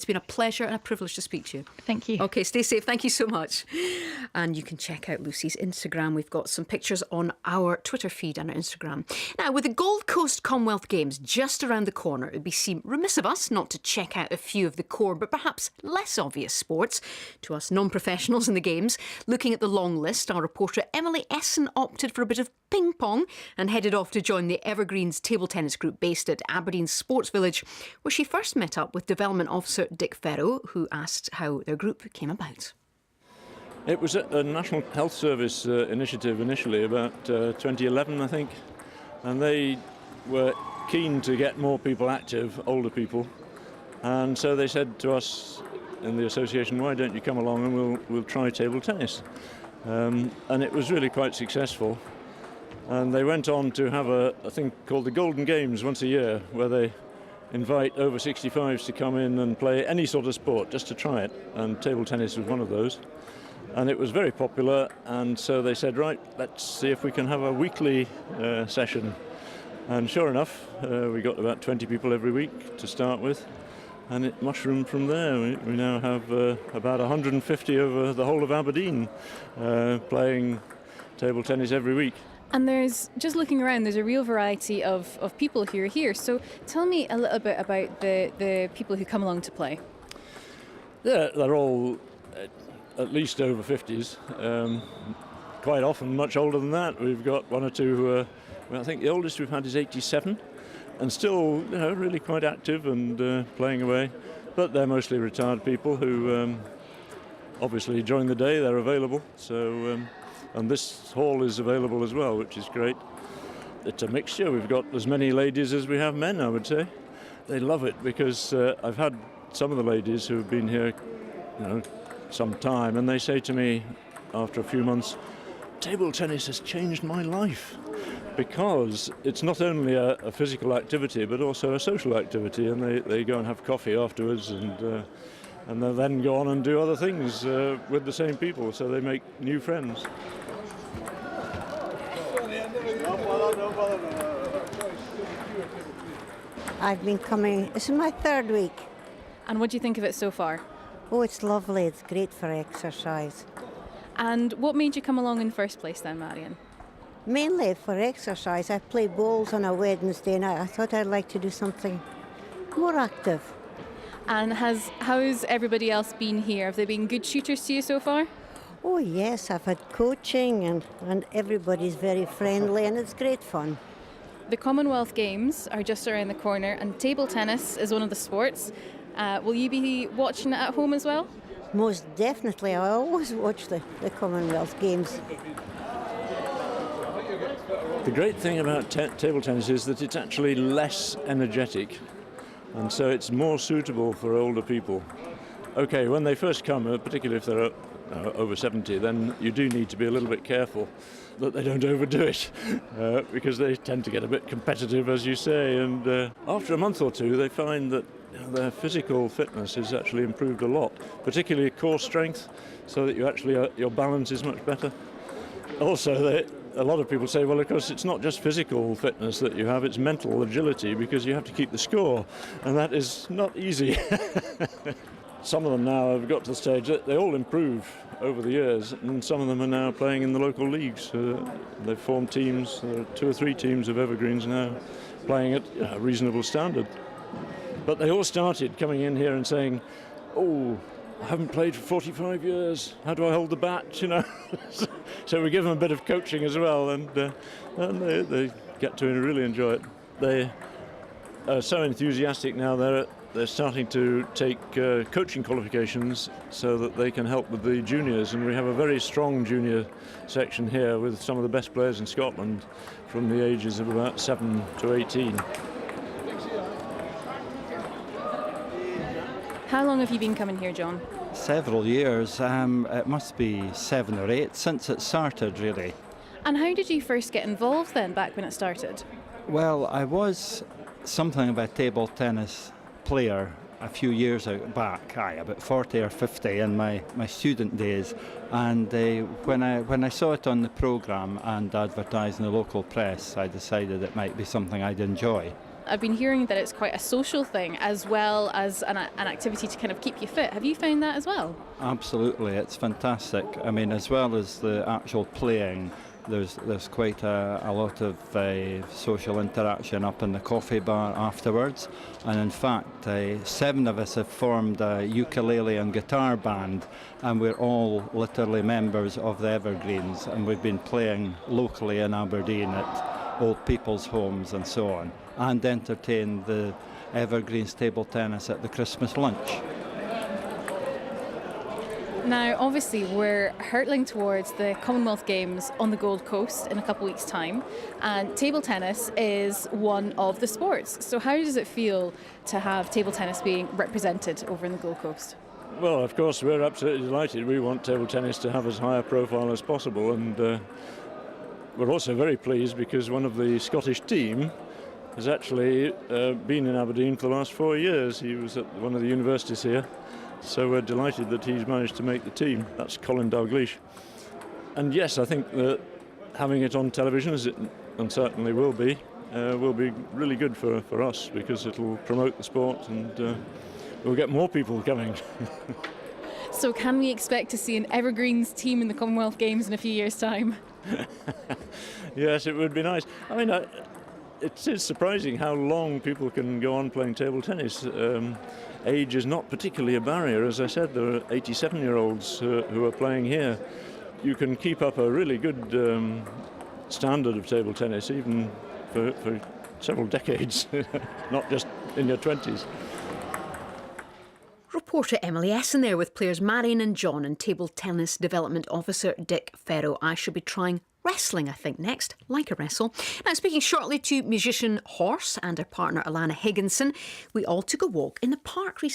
It's been a pleasure and a privilege to speak to you. Thank you. OK, stay safe. Thank you so much. And you can check out Lucy's Instagram. We've got some pictures on our Twitter feed and our Instagram. Now, with the Gold Coast Commonwealth Games just around the corner, it would seem remiss of us not to check out a few of the core but perhaps less obvious sports to us non-professionals in the Games. Looking at the long list, our reporter Emily Essen opted for a bit of ping pong and headed off to join the Evergreens table tennis group based at Aberdeen Sports Village, where she first met up with Development Officer Dick Ferro, who asked how their group came about. It was a National Health Service initiative initially, about 2011 I think, and they were keen to get more people active, older people, and so they said to us in the association, why don't you come along and we'll try table tennis. And it was really quite successful. And they went on to have a thing called the Golden Games once a year, where they invite over 65s to come in and play any sort of sport, just to try it. And table tennis was one of those. And it was very popular, and so they said, right, let's see if we can have a weekly session. And sure enough, we got about 20 people every week to start with. And it mushroomed from there. We now have about 150 over the whole of Aberdeen playing table tennis every week. And there's, just looking around, there's a real variety of people who are here. So tell me a little bit about the people who come along to play. Yeah, they're all at least over 50s. Quite often much older than that. We've got one or two who are, well, I think the oldest we've had is 87. And still, really quite active and playing away. But they're mostly retired people who obviously during the day they're available. So, and this hall is available as well, which is great. It's a mixture. We've got as many ladies as we have men, I would say. They love it because I've had some of the ladies who have been here, some time, and they say to me after a few months, table tennis has changed my life. Because it's not only a physical activity but also a social activity, and they go and have coffee afterwards and they'll then go on and do other things with the same people, so they make new friends. I've been coming, this is my third week. And what do you think of it so far? Oh, it's lovely, it's great for exercise. And what made you come along in the first place then, Marion? Mainly for exercise. I play bowls on a Wednesday night. I thought I'd like to do something more active. And how's everybody else been here? Have they been good shooters to you so far? Oh yes, I've had coaching and everybody's very friendly and it's great fun. The Commonwealth Games are just around the corner and table tennis is one of the sports. Will you be watching it at home as well? Most definitely. I always watch the Commonwealth Games. The great thing about table tennis is that it's actually less energetic, and so it's more suitable for older people. Okay, when they first come, particularly if they're over 70, then you do need to be a little bit careful that they don't overdo it, because they tend to get a bit competitive, as you say, and after a month or two they find that their physical fitness has actually improved a lot, particularly core strength, so that your balance is much better. Also, a lot of people say, well, of course, it's not just physical fitness that you have, it's mental agility, because you have to keep the score, and that is not easy. Some of them now have got to the stage that they all improve over the years, and some of them are now playing in the local leagues. They've formed teams, there are 2 or 3 teams of Evergreens now playing at a reasonable standard. But they all started coming in here and saying, oh, I haven't played for 45 years, how do I hold the bat, So we give them a bit of coaching as well, and they get to really enjoy it. They are so enthusiastic now, they're starting to take coaching qualifications so that they can help with the juniors, and we have a very strong junior section here with some of the best players in Scotland from the ages of about 7 to 18. How long have you been coming here, John? Several years. It must be 7 or 8 since it started, really. And how did you first get involved then, back when it started? Well, I was something of a table tennis player a few years back, about 40 or 50 in my student days, and when I saw it on the programme and advertised in the local press, I decided it might be something I'd enjoy. I've been hearing that it's quite a social thing as well as an activity to kind of keep you fit. Have you found that as well? Absolutely, it's fantastic. I mean, as well as the actual playing, there's quite a lot of social interaction up in the coffee bar afterwards. And in fact, 7 of us have formed a ukulele and guitar band, and we're all literally members of the Evergreens, and we've been playing locally in Aberdeen at old people's homes and so on, and entertain the Evergreens table tennis at the Christmas lunch. Now, obviously, we're hurtling towards the Commonwealth Games on the Gold Coast in a couple of weeks' time, and table tennis is one of the sports. So how does it feel to have table tennis being represented over in the Gold Coast? Well, of course, we're absolutely delighted. We want table tennis to have as high a profile as possible, and we're also very pleased because one of the Scottish team has actually been in Aberdeen for the last 4 years. He was at one of the universities here. So we're delighted that he's managed to make the team. That's Colin Dalgleish. And yes, I think that having it on television, as it certainly will be really good for us, because it'll promote the sport and we'll get more people coming. So can we expect to see an Evergreens team in the Commonwealth Games in a few years' time? Yes, it would be nice. I mean, it is surprising how long people can go on playing table tennis. Age is not particularly a barrier. As I said, there are 87-year-olds who are playing here. You can keep up a really good standard of table tennis even for several decades, not just in your 20s. Reporter Emily Essen there with players Marion and John and table tennis development officer Dick Farrow. I should be trying wrestling, I think, next, like a wrestle. Now, speaking shortly to musician Horse and her partner Alana Higginson, we all took a walk in the park recently.